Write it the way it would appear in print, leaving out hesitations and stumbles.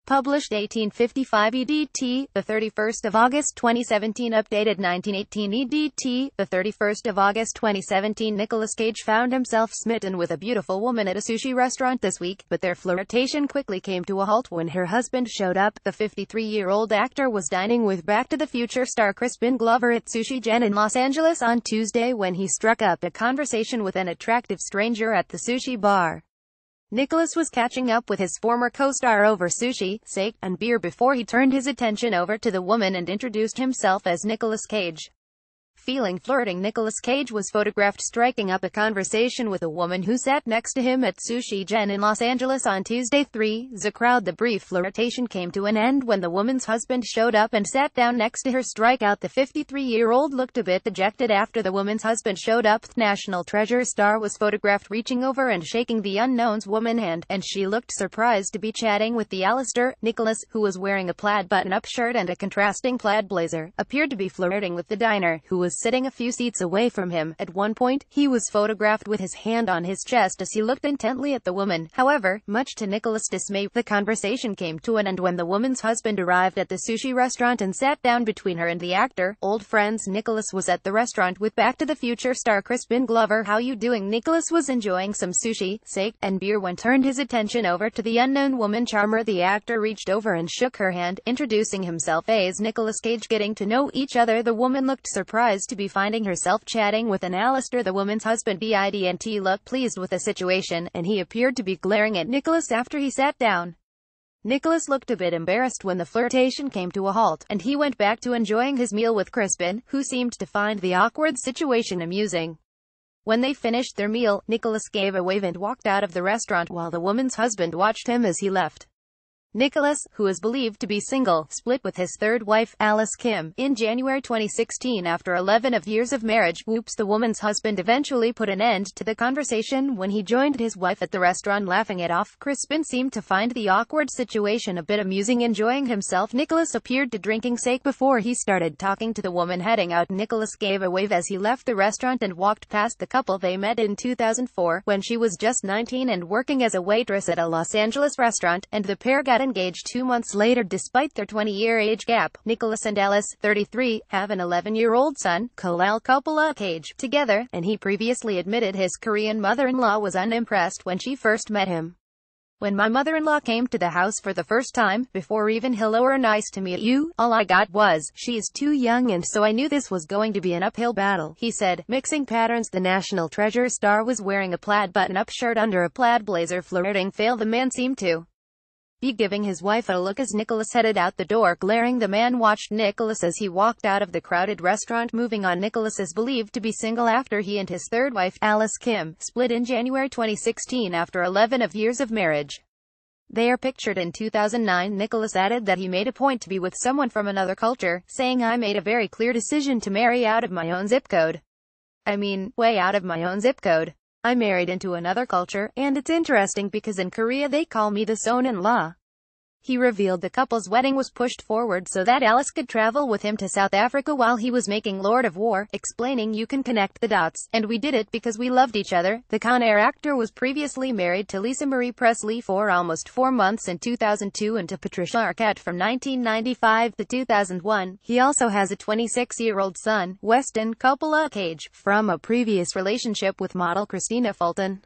Published 1855 EDT, the 31st of August 2017. Updated 1918 EDT, the 31st of August 2017. Nicolas Cage found himself smitten with a beautiful woman at a sushi restaurant this week, but their flirtation quickly came to a halt when her husband showed up. The 53-year-old actor was dining with Back to the Future star Crispin Glover at Sushi Gen in Los Angeles on Tuesday when he struck up a conversation with an attractive stranger at the sushi bar. Nicolas was catching up with his former co-star over sushi, steak, and beer before he turned his attention over to the woman and introduced himself as Nicolas Cage. Feeling flirting, Nicolas Cage was photographed striking up a conversation with a woman who sat next to him at Sushi Gen in Los Angeles on Tuesday. The crowd. The brief flirtation came to an end when the woman's husband showed up and sat down next to her. Strikeout. The 53-year-old looked a bit dejected after the woman's husband showed up. National Treasure star was photographed reaching over and shaking the unknown's woman's hand, and she looked surprised to be chatting with the Alistair. Nicolas, who was wearing a plaid button-up shirt and a contrasting plaid blazer, appeared to be flirting with the diner, who was sitting a few seats away from him. At one point, he was photographed with his hand on his chest as he looked intently at the woman. However, much to Nicolas' dismay, the conversation came to an end when the woman's husband arrived at the sushi restaurant and sat down between her and the actor. Old friends. Nicolas was at the restaurant with Back to the Future star Crispin Glover. How you doing? Nicolas was enjoying some sushi, steak, and beer when turned his attention over to the unknown woman charmer. The actor reached over and shook her hand, introducing himself as Nicolas Cage. Getting to know each other, the woman looked surprised to be finding herself chatting with an Alistair. The woman's husband didn't look pleased with the situation, and he appeared to be glaring at Nicolas after he sat down. Nicolas looked a bit embarrassed when the flirtation came to a halt, and he went back to enjoying his meal with Crispin, who seemed to find the awkward situation amusing. When they finished their meal, Nicolas gave a wave and walked out of the restaurant while the woman's husband watched him as he left. Nicolas, who is believed to be single, split with his third wife, Alice Kim, in January 2016 after 11 years of marriage. Whoops. The woman's husband eventually put an end to the conversation when he joined his wife at the restaurant laughing it off. Crispin seemed to find the awkward situation a bit amusing, enjoying himself. Nicolas appeared to drinking steak before he started talking to the woman heading out. Nicolas gave a wave as he left the restaurant and walked past the couple. They met in 2004, when she was just 19 and working as a waitress at a Los Angeles restaurant, and the pair got engaged 2 months later despite their 20-year age gap. Nicolas and Alice, 33, have an 11-year-old son, Nicolas Cage, together, and he previously admitted his Korean mother-in-law was unimpressed when she first met him. When my mother-in-law came to the house for the first time, before even hello or nice to meet you, all I got was, she is too young, and so I knew this was going to be an uphill battle, he said. Mixing patterns. The National Treasure star was wearing a plaid button-up shirt under a plaid blazer. Flirting fail. The man seemed to be giving his wife a look as Nicolas headed out the door. Glaring. The man watched Nicolas as he walked out of the crowded restaurant. Moving on. Nicolas is believed to be single after he and his third wife, Alice Kim, split in January 2016 after 11 years of marriage. They are pictured in 2009. Nicolas added that he made a point to be with someone from another culture, saying, "I made a very clear decision to marry out of my own zip code. I mean, way out of my own zip code. I married into another culture, and it's interesting because in Korea they call me the son-in-law." He revealed the couple's wedding was pushed forward so that Alice could travel with him to South Africa while he was making Lord of War, explaining, "You can connect the dots, and we did it because we loved each other." The Con Air actor was previously married to Lisa Marie Presley for almost 4 months in 2002 and to Patricia Arquette from 1995 to 2001. He also has a 26-year-old son, Weston Nicolas Cage, from a previous relationship with model Christina Fulton.